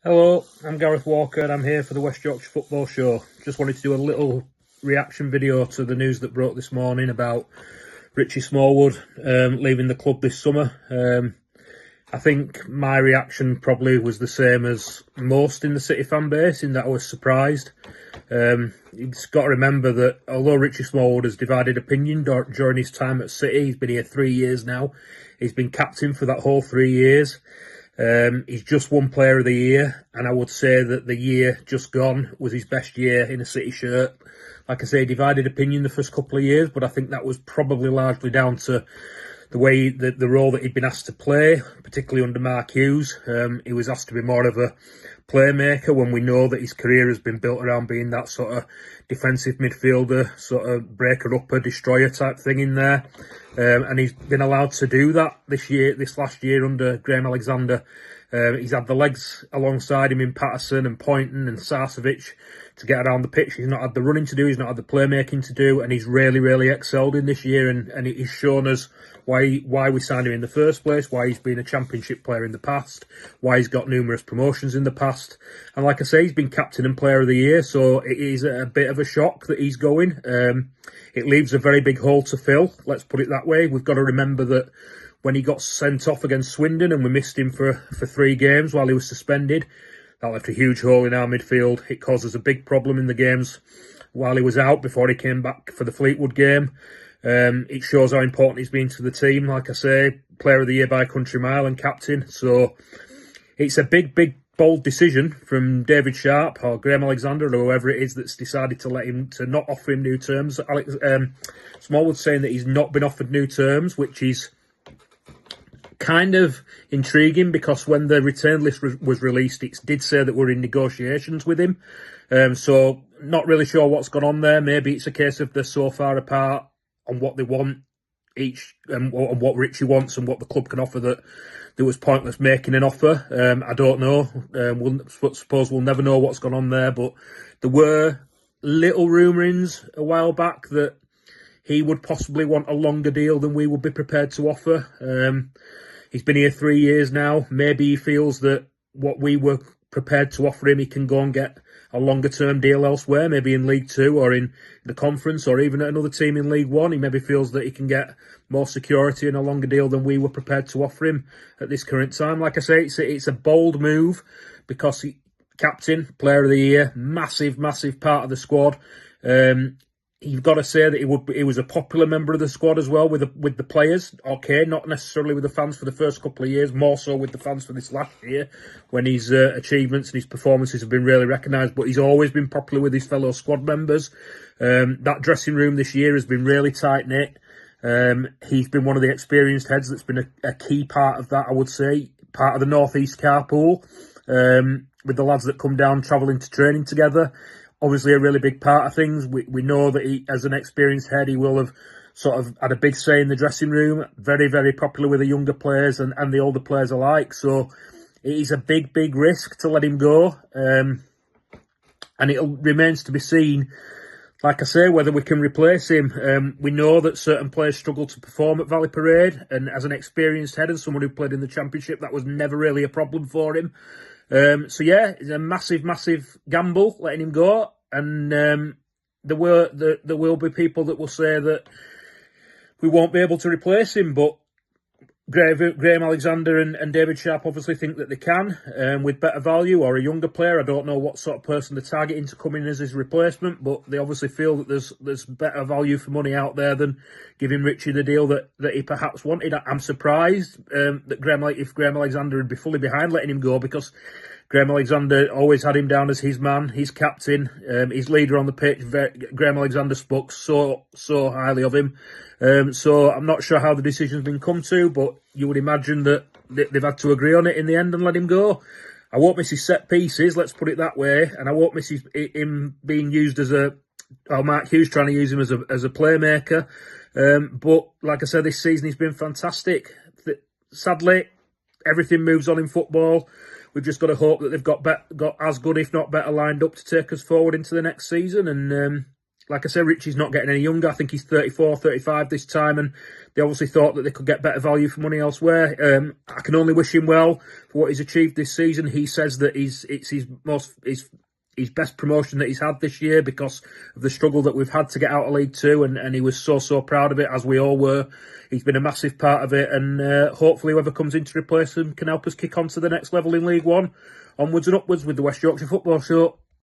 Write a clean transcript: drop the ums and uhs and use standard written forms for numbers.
Hello, I'm Gareth Walker and I'm here for the West Yorkshire Football Show. Just wanted to do a little reaction video to the news that broke this morning about Richie Smallwood leaving the club this summer. I think my reaction probably was the same as most in the City fan base, in that I was surprised. You've got to remember that although Richie Smallwood has divided opinion during his time at City, he's been here 3 years now. He's been captain for that whole 3 years. He's just won Player of the Year, and I would say that the year just gone was his best year in a City shirt. Like I say, divided opinion the first couple of years, but I think that was probably largely down to the way the role that he'd been asked to play, particularly under Mark Hughes. He was asked to be more of a playmaker when we know that his career has been built around being that sort of defensive midfielder, sort of breaker-upper, destroyer type thing in there. And he's been allowed to do that this last year under Graham Alexander. He's had the legs alongside him in Patterson and Poynton and Sarcevic to get around the pitch. He's not had the running to do, he's not had the playmaking to do, and he's really excelled in this year, and he's shown us why we signed him in the first place, why he's been a championship player in the past, why he's got numerous promotions in the past. And like I say, he's been captain and player of the year, so it is a bit of a shock that he's going. It leaves a very big hole to fill, let's put it that way. We've got to remember that when he got sent off against Swindon and we missed him for 3 games while he was suspended, that left a huge hole in our midfield. It caused us a big problem in the games while he was out before he came back for the Fleetwood game. It shows how important he's been to the team. Like I say, Player of the Year by a country mile and captain. So it's a big, bold decision from David Sharp or Graham Alexander or whoever it is that's decided to not offer him new terms. Smallwood's saying that he's not been offered new terms, which is kind of intriguing because when the return list was released, it did say that we're in negotiations with him. So not really sure what's gone on there. Maybe it's a case of they're so far apart on what they want each and what Richie wants and what the club can offer that there was pointless making an offer. I don't know. Suppose we'll never know what's gone on there, but there were little rumourings a while back that he would possibly want a longer deal than we would be prepared to offer. He's been here 3 years now. Maybe he feels that what we were prepared to offer him, he can go and get a longer term deal elsewhere, maybe in League 2 or in the Conference or even at another team in League 1. He maybe feels that he can get more security and a longer deal than we were prepared to offer him at this current time. Like I say, it's a bold move because captain, Player of the Year, massive part of the squad. You've got to say that he was a popular member of the squad as well with the players. Okay, not necessarily with the fans for the first couple of years, more so with the fans for this last year when his achievements and his performances have been really recognised. But he's always been popular with his fellow squad members. That dressing room this year has been really tight-knit. He's been one of the experienced heads that's been a key part of that, I would say, part of the North East carpool, with the lads that come down travelling to training together. Obviously a really big part of things. We know that he, as an experienced head, he will have sort of had a big say in the dressing room. Very popular with the younger players and the older players alike. So it is a big risk to let him go. And it remains to be seen, like I say, whether we can replace him. We know that certain players struggle to perform at Valley Parade. And as an experienced head and someone who played in the Championship, that was never really a problem for him. So yeah, it's a massive gamble letting him go, and there will be people that will say that we won't be able to replace him, but Graham Alexander and David Sharp obviously think that they can, with better value or a younger player. I don't know what sort of person they're targeting to come in as his replacement, but they obviously feel that there's better value for money out there than giving Richie the deal that he perhaps wanted. I'm surprised that if Graham Alexander would be fully behind letting him go, because Graham Alexander always had him down as his man, his captain, his leader on the pitch. Graham Alexander spoke so highly of him. So I'm not sure how the decision's been come to, but you would imagine that they've had to agree on it in the end and let him go. I won't miss his set pieces, let's put it that way, and I won't miss him being used as Mark Hughes trying to use him as a playmaker. But like I said, this season he's been fantastic. Sadly, everything moves on in football. We've just got to hope that they've got as good, if not better, lined up to take us forward into the next season. And like I say, Richie's not getting any younger. I think he's 34, 35 this time, and they obviously thought that they could get better value for money elsewhere. I can only wish him well for what he's achieved this season. He says that it's his best promotion that he's had this year because of the struggle that we've had to get out of League Two, and he was so proud of it, as we all were. He's been a massive part of it, and hopefully whoever comes in to replace him can help us kick on to the next level in League One. Onwards and upwards with the West Yorkshire Football Show.